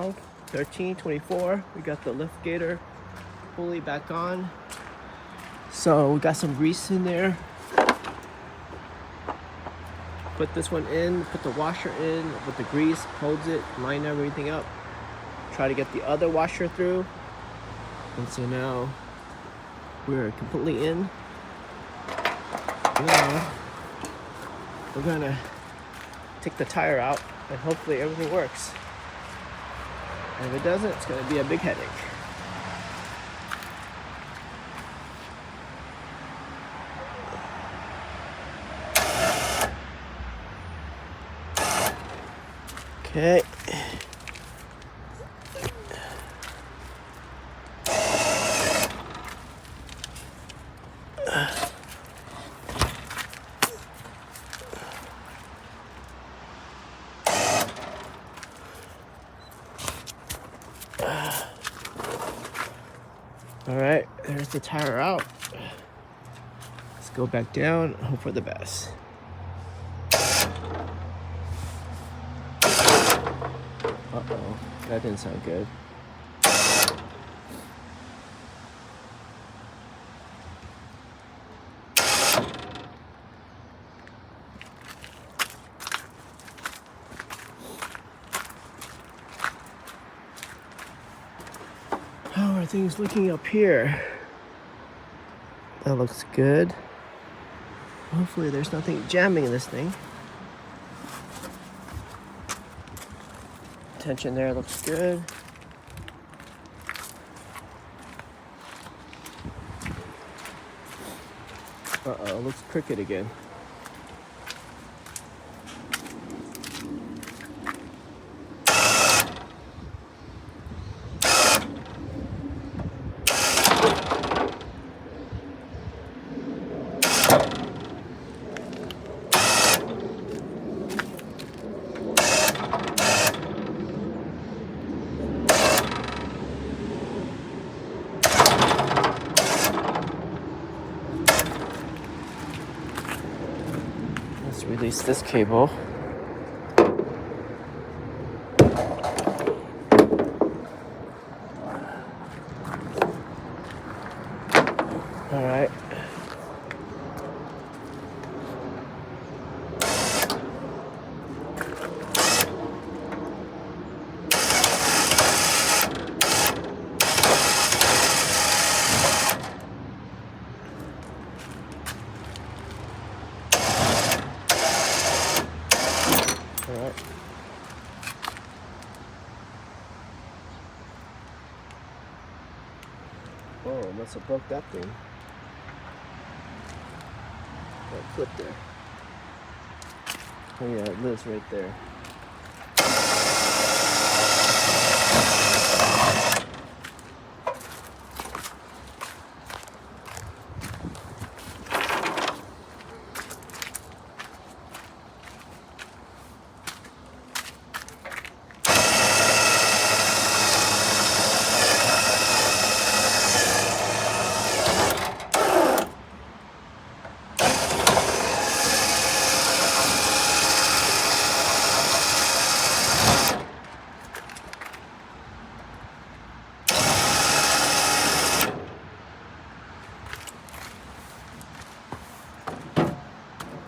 1324. We got the Liftgator pulley back on. So we got some grease in there. Put this one in, put the washer in with the grease, holds it, line everything up. Try to get the other washer through. And so now we're completely in. Now we're gonna take the tire out and hopefully everything works. And if it doesn't, it's gonna be a big headache. Okay. All right, there's the tire out. Let's go back down, hope for the best. Uh-oh, that didn't sound good. How are things looking up here? That looks good. Hopefully there's nothing jamming in this thing. Tension there looks good. Uh-oh, looks crooked again. Let's release this cable. All right. Alright. Oh, must have broke that thing. That clip there. Oh yeah, it lives right there.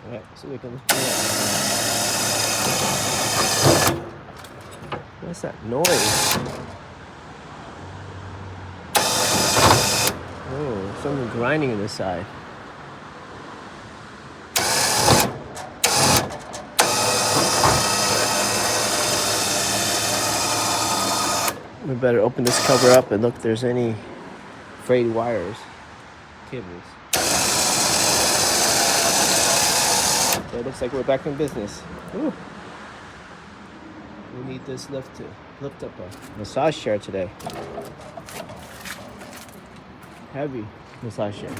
Alright, so we can. What's that noise? Oh, something grinding in the side. We better open this cover up and look if there's any frayed wires, cables. So it looks like we're back in business. Ooh. We need this lift up a massage chair today. Heavy massage chair.